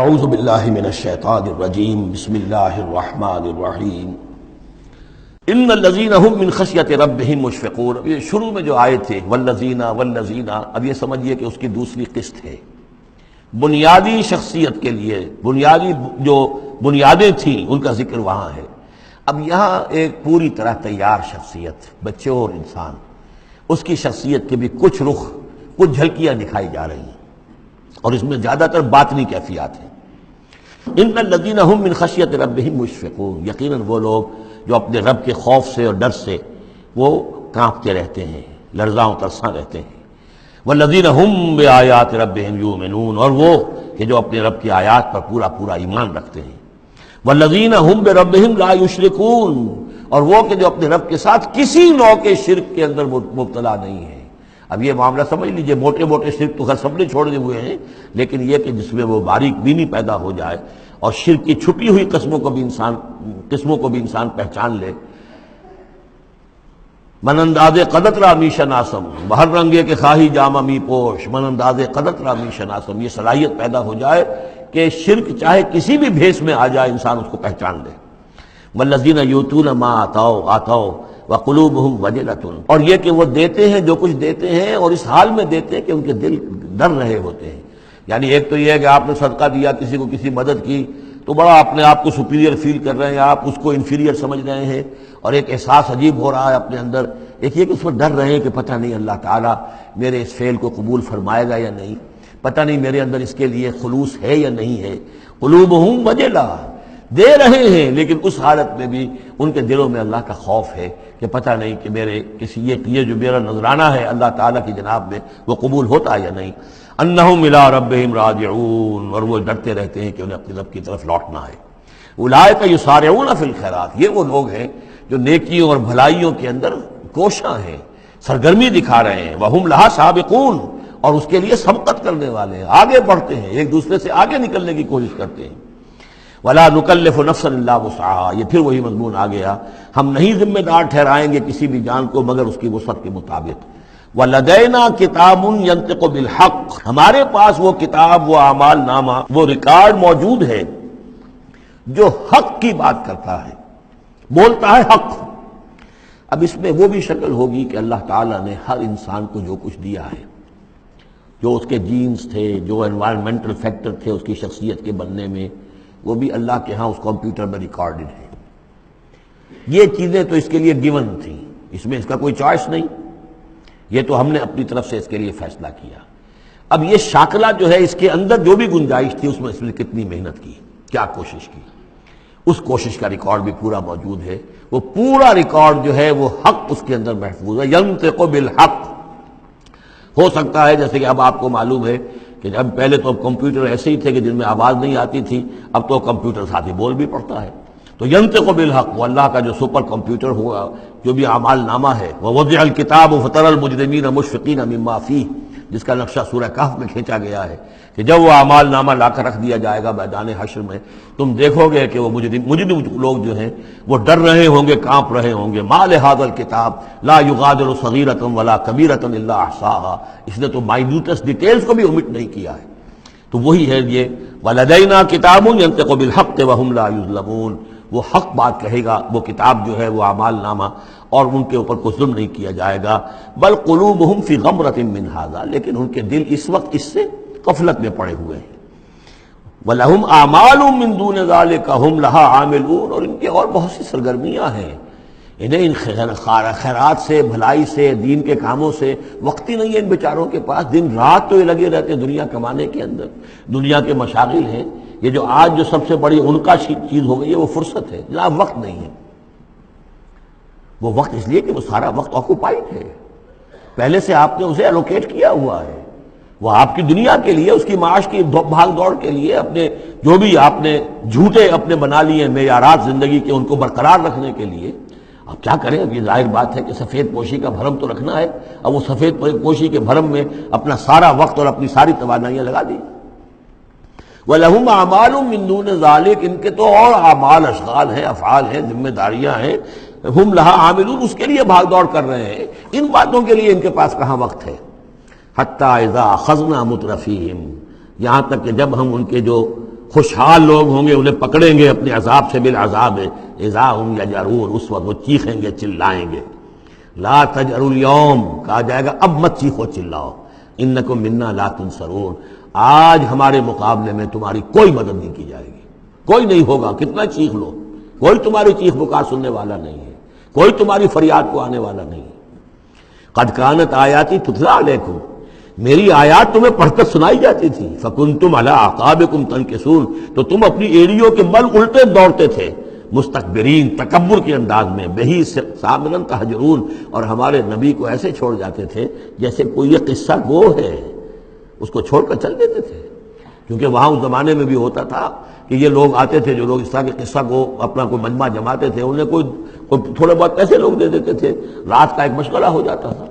اعوذ باللہ من الشیطان الرجیم بسم اللہ الرحمن الرحیم ان الذین هم من خشیۃ ربہم مشفقون. یہ شروع میں جو آئے تھے والذین، اب یہ سمجھیے کہ اس کی دوسری قسط ہے. بنیادی شخصیت کے لیے بنیادی جو بنیادیں تھیں ان کا ذکر وہاں ہے. اب یہاں ایک پوری طرح تیار شخصیت، بچے اور انسان، اس کی شخصیت کے بھی کچھ رخ، کچھ جھلکیاں دکھائی جا رہی ہیں، اور اس میں زیادہ تر باطنی کیفیات ہیں. ان الذین هم من خشیۃ ربہم مشفقون، یقیناً وہ لوگ جو اپنے رب کے خوف سے اور ڈر سے وہ کانپتے رہتے ہیں، لرزاں و ترساں رہتے ہیں. والذین هم بآیات ربہم یؤمنون، اور وہ کہ جو اپنے رب کی آیات پر پورا پورا ایمان رکھتے ہیں. والذین هم بربہم لا یشرکون، اور وہ کہ جو اپنے رب کے ساتھ کسی نوع کے شرک کے اندر مبتلا نہیں ہے. اب یہ معاملہ سمجھ لیجئے، موٹے موٹے شرک تو خیر سب نے چھوڑے ہوئے ہیں، لیکن یہ کہ جس میں وہ باریک بینی پیدا ہو جائے اور شرک کی چھپی ہوئی قسموں کو بھی انسان پہچان لے. من انداز قدرت را می شناسم، بہر رنگے کے خواہی جامہ می پوش، من انداز قدرت را می شناسم، یہ صلاحیت پیدا ہو جائے کہ شرک چاہے کسی بھی بھیس میں آ جائے انسان اس کو پہچان لے. والذین یؤتون ما آتوا وقلوبہم وجلۃ، اور یہ کہ وہ دیتے ہیں جو کچھ دیتے ہیں اور اس حال میں دیتے ہیں کہ ان کے دل ڈر رہے ہوتے ہیں. یعنی ایک تو یہ ہے کہ آپ نے صدقہ دیا، کسی کو کسی مدد کی، تو بڑا اپنے آپ کو سپیریئر فیل کر رہے ہیں، آپ اس کو انفیریئر سمجھ رہے ہیں، اور ایک احساس عجیب ہو رہا ہے اپنے اندر. ایک یہ کہ اس پر ڈر رہے ہیں کہ پتہ نہیں اللہ تعالیٰ میرے اس فعل کو قبول فرمائے گا یا نہیں، پتہ نہیں میرے اندر اس کے لیے خلوص ہے یا نہیں ہے. قلوبہم وجلہ، دے رہے ہیں لیکن اس حالت میں بھی ان کے دلوں میں اللہ کا خوف ہے کہ پتہ نہیں کہ میرے یہ جو میرا نذرانہ ہے اللہ تعالیٰ کی جناب میں وہ قبول ہوتا یا نہیں. انہم الی ربہم راجعون، اور وہ ڈرتے رہتے ہیں کہ انہیں اپنے رب کی طرف لوٹنا ہے. اولئک یسارعون فی الخیرات، یہ وہ لوگ ہیں جو نیکیوں اور بھلائیوں کے اندر کوشاں ہیں، سرگرمی دکھا رہے ہیں. وہم لہا سابقون، اور اس کے لیے سبقت کرنے والے ہیں، آگے بڑھتے ہیں، ایک دوسرے سے آگے نکلنے کی کوشش کرتے ہیں. ولا نکلف نفسا الا وسعها، یہ پھر وہی مضمون آ گیا، ہم نہیں ذمہ دار ٹھہرائیں گے کسی بھی جان کو مگر اس کی وسعت کے مطابق. وَلَدَيْنَا كِتَابٌ يَنطِقُ بِالْحَقِّ، ہمارے پاس وہ کتاب، وہ اعمال نامہ، وہ ریکارڈ موجود ہے جو حق کی بات کرتا ہے، بولتا ہے حق. اب اس میں وہ بھی شکل ہوگی کہ اللہ تعالیٰ نے ہر انسان کو جو کچھ دیا ہے، جو اس کے جینز تھے، جو انوائرمنٹل فیکٹر تھے اس کی شخصیت کے بننے میں، وہ بھی اللہ کے ہاں اس کمپیوٹر میں ریکارڈڈ ہے. یہ چیزیں تو اس کے لیے گیون تھیں، اس میں اس کا کوئی چوائس نہیں، یہ تو ہم نے اپنی طرف سے اس کے لیے فیصلہ کیا. اب یہ شاکلہ جو ہے اس کے اندر جو بھی گنجائش تھی اس میں کتنی محنت کی، کیا کوشش کی، اس کوشش کا ریکارڈ بھی پورا موجود ہے. وہ پورا ریکارڈ جو ہے وہ حق اس کے اندر محفوظ ہے. ینطق بالحق، ہو سکتا ہے جیسے کہ اب آپ کو معلوم ہے کہ اب پہلے تو کمپیوٹر ایسے ہی تھے کہ جن میں آواز نہیں آتی تھی، اب تو کمپیوٹر ساتھ ہی بول بھی پڑتا ہے. تو ینطق بالحق، وہ اللہ کا جو سپر کمپیوٹر ہوا، جو بھی اعمال نامہ ہے. ووضع الکتاب فتری المجرمین مشفقین مما فیہ، جس کا نقشہ سورہ کہف میں کھینچا گیا ہے کہ جب وہ اعمال نامہ لا کر رکھ دیا جائے گا میدان حشر میں، تم دیکھو گے کہ وہ مجرم لوگ جو ہیں وہ ڈر رہے ہوں گے، کانپ رہے ہوں گے. ما لہذا الکتاب لا یغادر صغیرۃ ولا کبیرۃ الا احصاها، اس نے تو مائنیوٹس ڈیٹیلز کو بھی omit نہیں کیا ہے. تو وہی ہے یہ ولدینا کتاب ینطق بالحق وہم لا یظلمون، وہ حق بات کہے گا، وہ کتاب جو ہے وہ اعمال نامہ، اور ان کے اوپر کوئی ظلم نہیں کیا جائے گا. بل قلوبہم فی غمرۃ من ھذا، لیکن ان کے دل اس وقت اس سے غفلت میں پڑے ہوئے ہیں. وَلَهُمْ أَعْمَالٌ مِّن دُونِ ذَلِكَ هُمْ لَهَا عَامِلُونَ، اور ان کی اور بہت سی سرگرمیاں ہیں، انہیں ان خیرات سے، بھلائی سے، دین کے کاموں سے وقت ہی نہیں ہے ان بیچاروں کے پاس. دن رات تو یہ لگے رہتے ہیں دنیا کمانے کے اندر، دنیا کے مشاغل ہیں. یہ جو آج جو سب سے بڑی ان کا چیز ہو گئی ہے وہ فرصت ہے. جناب وقت نہیں ہے، وہ وقت اس لیے کہ وہ سارا وقت آکوپائڈ ہے، پہلے سے آپ نے اسے الوکیٹ کیا ہوا ہے. وہ آپ کی دنیا کے لیے، اس کی معاش کی بھاگ دوڑ کے لیے، اپنے جو بھی آپ نے جھوٹے اپنے بنا لیے معیارات زندگی کے ان کو برقرار رکھنے کے لیے. اب کیا کریں، اب یہ ظاہر بات ہے کہ سفید پوشی کا بھرم تو رکھنا ہے. اب وہ سفید پوشی کے بھرم میں اپنا سارا وقت اور اپنی ساری توانائیاں لگا دی. وَلَهُمْ أَعْمَالٌ مِّن دُونِ ذَلِكَ، ان کے تو اور اعمال، اشغال ہیں، افعال ہیں، ذمہ داریاں ہیں. ہم لہا عاملون، اس کے لیے بھاگ دوڑ کر رہے ہیں. ان باتوں کے لیے ان کے پاس کہاں وقت ہے. حتی اذا اخذنا مترفیہم، یہاں تک کہ جب ہم ان کے جو خوشحال لوگ ہوں گے انہیں پکڑیں گے اپنے عذاب سے بالعذاب اذا هم یجرون، اس وقت وہ چیخیں گے چلائیں گے. لا تجروا اليوم، کہا جائے گا اب مت چیخو چلاؤ، انکم منا لا تنصرون، آج ہمارے مقابلے میں تمہاری کوئی مدد نہیں کی جائے گی، کوئی نہیں ہوگا، کتنا چیخ لو، کوئی تمہاری چیخ پکار سننے والا نہیں ہے، کوئی تمہاری فریاد کو آنے والا نہیں ہے. قد کانت آیاتی تتلی علیکم، میری آیات تمہیں پڑھ کر سنائی جاتی تھی، فکنتم علی اعقابکم تنکسون، تو تم اپنی ایڑیوں کے بل الٹے دوڑتے تھے، مستکبرین، تکبر کے انداز میں، بہی سامرن تہجرون، اور ہمارے نبی کو ایسے چھوڑ جاتے تھے جیسے کوئی یہ قصہ گو ہے، اس کو چھوڑ کر چل دیتے تھے. کیونکہ وہاں اس زمانے میں بھی ہوتا تھا کہ یہ لوگ آتے تھے جو لوگ اس طرح کے قصہ کو اپنا کوئی مجمع جماتے تھے، انہیں کوئی تھوڑے بہت پیسے لوگ دے دیتے تھے، رات کا ایک مشغلہ ہو جاتا تھا.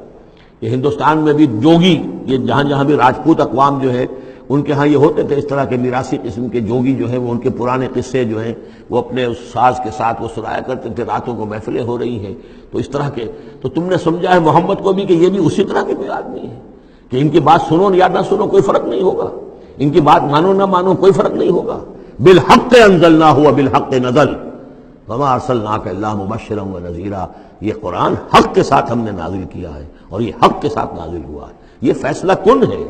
یہ ہندوستان میں بھی جوگی، یہ جہاں جہاں بھی راجپوت اقوام جو ہے ان کے ہاں یہ ہوتے تھے اس طرح کے میراثی قسم کے جوگی جو ہیں، وہ ان کے پرانے قصے جو ہیں وہ اپنے اس ساز کے ساتھ وہ سنایا کرتے تھے، راتوں کو محفلیں ہو رہی ہیں تو اس طرح کے. تو تم نے سمجھا ہے محمد کو بھی کہ یہ بھی اسی طرح کے کوئی آدمی ہے کہ ان کی بات سنو یا نہ سنو کوئی فرق نہیں ہوگا، ان کی بات مانو نہ مانو کوئی فرق نہیں ہوگا. بالحق انزلناہ وبالحق نزل وما ارسلناک الا مبشرا ونذیرا، یہ قرآن حق کے ساتھ ہم نے نازل کیا ہے اور یہ حق کے ساتھ نازل ہوا ہے. یہ فیصلہ کن ہے،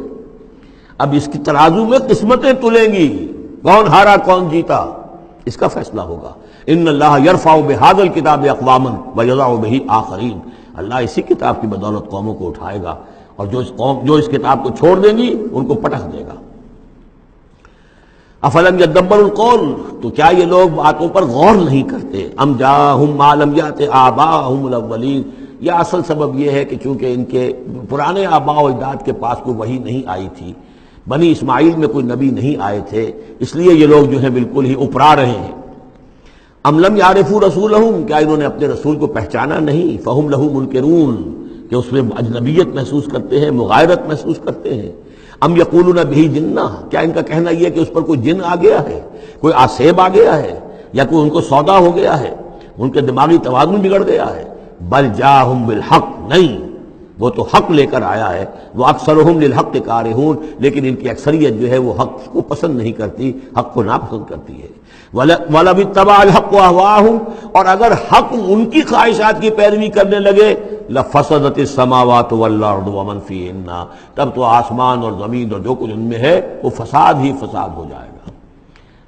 اب اس کی ترازو میں قسمتیں تلیں گی، کون ہارا کون جیتا اس کا فیصلہ ہوگا. ان اللہ یرفع بہذا الکتاب اقواما ویضع بہ آخرین، اللہ اسی کتاب کی بدولت قوموں کو اٹھائے گا، اور جو اس کتاب کو چھوڑ دیں گی ان کو پٹخ دے گا. افلم یدبروا القول، تو کیا یہ لوگ باتوں پر غور نہیں کرتے؟ ام جاءہم ما لم یأت آباءہم الاولین، یا اصل سبب یہ ہے کہ چونکہ ان کے پرانے آباء و اجداد کے پاس کوئی وحی نہیں آئی تھی، بنی اسماعیل میں کوئی نبی نہیں آئے تھے، اس لیے یہ لوگ جو ہیں بالکل ہی اپرا رہے ہیں. ام لم یعرفوا رسولہم، کیا انہوں نے اپنے رسول کو پہچانا نہیں؟ فہم لہ منکرون، کہ اس میں اجنبیت محسوس کرتے ہیں، مغایرت محسوس کرتے ہیں. ام یقولون بہ جنہ، کیا ان کا کہنا یہ ہے کہ اس پر کوئی جن آ گیا ہے، کوئی آسیب آ گیا ہے، یا کوئی ان کو سودا ہو گیا ہے، ان کے دماغی توازن بگڑ گیا ہے. بل جاءہم بالحق، نہیں، وہ تو حق لے کر آیا ہے. وہ اکثرہم للحق کارہون، لیکن ان کی اکثریت جو ہے وہ حق کو پسند نہیں کرتی، حق کو ناپسند کرتی ہے. وَلَوِ اتَّبَعَ الْحَقُّ أَهْوَاءَهُمْ، اور اگر حق ان کی خواہشات کی پیروی کرنے لگے، لَفَسَدَتِ السَّمَاوَاتُ وَالْأَرْضُ وَمَنْ فِيهِنَّ، تب تو آسمان اور زمین اور جو کچھ ان میں ہے وہ فساد ہی فساد ہو جائے گا.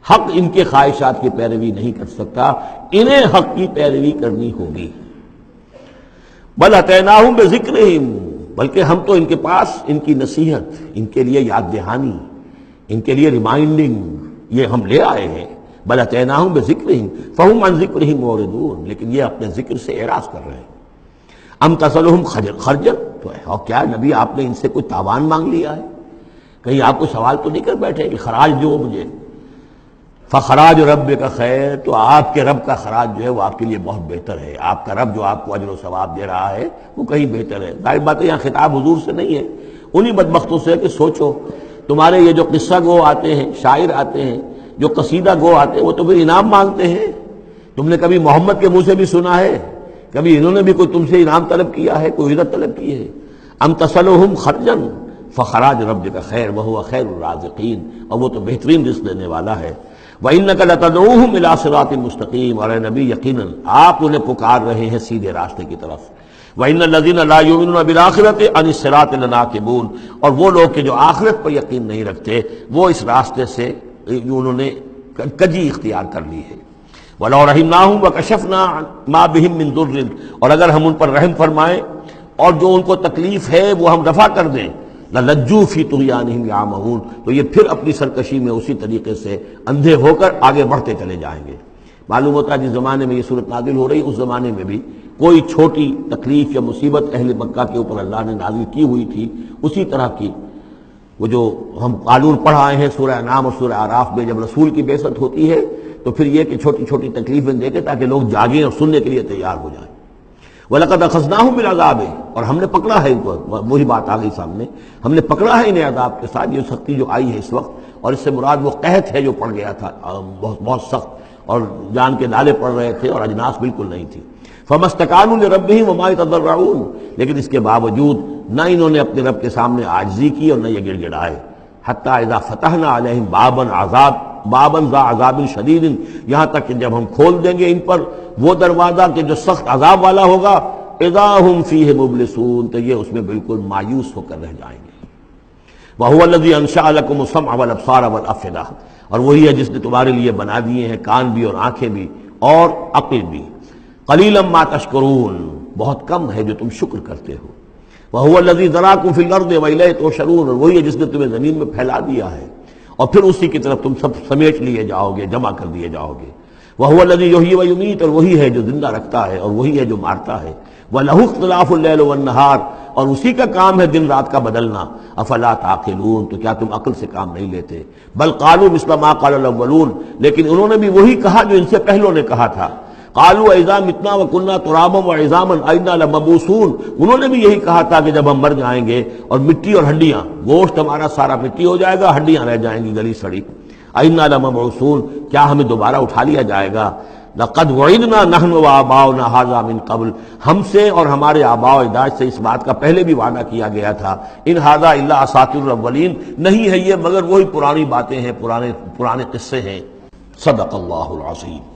حق ان کے خواہشات کی پیروی نہیں کر سکتا، انہیں حق کی پیروی کرنی ہوگی. بل اتیناہم بذکرہم، بلکہ ہم تو ان کے پاس ان کی نصیحت، ان کے لیے یاد دہانی، ان کے لیے ریمائنڈنگ یہ ہم لے آئے ہیں. بل اتیناہم بذکرہم فہم عن ذکرہم معرضون، لیکن یہ اپنے ذکر سے اعراض کر رہے ہیں. ام تسألہم خرجا، تو اور کیا نبی آپ نے ان سے کوئی تاوان مانگ لیا ہے؟ کہیں آپ کو سوال تو نہیں کر بیٹھے کہ خراج دو مجھے؟ فخراج رب کا خیر، تو آپ کے رب کا خراج جو ہے وہ آپ کے لیے بہت بہتر ہے. آپ کا رب جو آپ کو اجر و ثواب دے رہا ہے وہ کہیں بہتر ہے. ظاہر بات ہے یہاں خطاب حضور سے نہیں ہے، انہی بدبختوں سے کہ سوچو تمہارے یہ جو قصہ گو آتے ہیں، شاعر آتے ہیں، جو قصیدہ گو آتے ہیں، وہ تو پھر انعام مانگتے ہیں. تم نے کبھی محمد کے منہ سے بھی سنا ہے؟ کبھی انہوں نے بھی کوئی تم سے انعام طلب کیا ہے، کوئی عزت طلب کی ہے؟ ام تسألہم خرجا فخراج ربک خیر وہو خیر الرازقین، اور وہ تو بہترین رزق دینے والا ہے. وَإِنَّكَ لَتَدْعُوهُمْ إِلَىٰ صِرَاطٍ مُسْتَقِيمٍ، اور اے نبی یقیناً آپ انہیں پکار رہے ہیں سیدھے راستے کی طرف. وَإِنَّ الَّذِينَ لَا يُؤْمِنُونَ بِالْآخِرَةِ عَنِ الصِّرَاطِ لَنَاكِبُونَ، اور وہ لوگ کہ جو آخرت پر یقین نہیں رکھتے وہ اس راستے سے انہوں نے کجی اختیار کر لی ہے. وَلَوْ رَحِمْنَاهُمْ وَكَشَفْنَا مَا بِهِم مِّن ضُرٍّ، اور اگر ہم ان پر رحم فرمائیں اور جو ان کو تکلیف ہے وہ ہم رفع کر دیں، لَلَجُّوا فِي طُغْيَانِهِمْ يَعْمَهُونَ، تو یہ پھر اپنی سرکشی میں اسی طریقے سے اندھے ہو کر آگے بڑھتے چلے جائیں گے. معلوم ہوتا ہے جس زمانے میں یہ صورت نازل ہو رہی اس زمانے میں بھی کوئی چھوٹی تکلیف یا مصیبت اہل مکہ کے اوپر اللہ نے نازل کی ہوئی تھی، اسی طرح کی وہ جو ہم قانون پڑھ آئے ہیں سورہ انعام اور سورہ اعراف میں، جب رسول کی بعثت ہوتی ہے تو پھر یہ کہ چھوٹی چھوٹی تکلیفیں دے کے تاکہ لوگ جاگیں اور سننے کے لیے تیار ہو جائیں. وَلَقَدْ أَخَذْنَاهُمْ بِالْعَذَابِ، اور ہم نے پکڑا ہے ان کو، وہی بات آ گئی سامنے، ہم نے پکڑا ہے انہیں عذاب کے ساتھ. یہ سختی جو آئی ہے اس وقت، اور اس سے مراد وہ قحط ہے جو پڑ گیا تھا بہت بہت سخت، اور جان کے نالے پڑ رہے تھے اور اجناس بالکل نہیں تھی. فَمَا اسْتَكَانُوا لِرَبِّهِمْ وَمَا يَتَضَرَّعُونَ، لیکن اس کے باوجود نہ انہوں نے اپنے رب کے سامنے عاجزی کی اور نہ یہ گڑ گڑائے. حَتَّىٰ إِذَا فَتَحْنَا عَلَيْهِمْ بَابًا عَذَابٍ بابن ذا عذاب شدید، یہاں تک کہ جب ہم کھول دیں گے ان پر وہ دروازہ کہ جو سخت عذاب والا ہوگا، اذا ہم فیہ مبلسون، تو یہ اس میں بالکل مایوس ہو کر رہ جائیں گے۔ وَهُوَ الَّذِي أَنشَأَ لَكُمُ السَّمْعَ وَالْأَبْصَارَ وَالْأَفْئِدَةَ، اور وہی ہے جس نے تمہارے لیے بنا دیے ہیں کان بھی اور آنکھیں بھی اور عقل بھی۔ قَلِيلًا مَا تَشْكُرُونَ، بہت کم ہے جو تم شکر کرتے ہو۔ وَهُوَ الَّذِي ذَرَاكُمْ فِي الْأَرْضِ وَإِلَيْهِ تُحْشَرُونَ، اور وہی ہے جس نے تمہیں زمین میں پھیلا دیا ہے اور پھر اسی کی طرف تم سب سمیٹ لیے جاؤ گے، جمع کر دیے جاؤ گے۔ وَهُوَ الَّذِي يُحْيِي وَيُمِيتُ، اور وہی ہے جو زندہ رکھتا ہے اور وہی ہے جو مارتا ہے۔ وَلَهُ اخْتِلَافُ اللَّيْلِ وَالنَّهَارِ، اور اسی کا کام ہے دن رات کا بدلنا۔ افلا تعقلون، تو کیا تم عقل سے کام نہیں لیتے؟ بل قالوا مثل ما قال الاولون، لیکن انہوں نے بھی وہی کہا جو ان سے پہلوں نے کہا تھا۔ قالوا اذا متنا وكنا ترابا وعظاما انا لمبعوثون، انہوں نے بھی یہی کہا تھا کہ جب ہم مر جائیں گے اور مٹی اور ہڈیاں، گوشت ہمارا سارا مٹی ہو جائے گا، ہڈیاں رہ جائیں گی گلی سڑی، انا لمبعوثون، کیا ہمیں دوبارہ اٹھا لیا جائے گا؟ لقد وعدنا نحن وآباؤنا هذا من قبل، ہم سے اور ہمارے آباء و اجداد سے اس بات کا پہلے بھی وعدہ کیا گیا تھا۔ ان هذا الا اساطیر الاولین، نہیں ہے یہ مگر وہی پرانی باتیں ہیں، پرانے قصے ہیں۔ صدق اللہ العظیم۔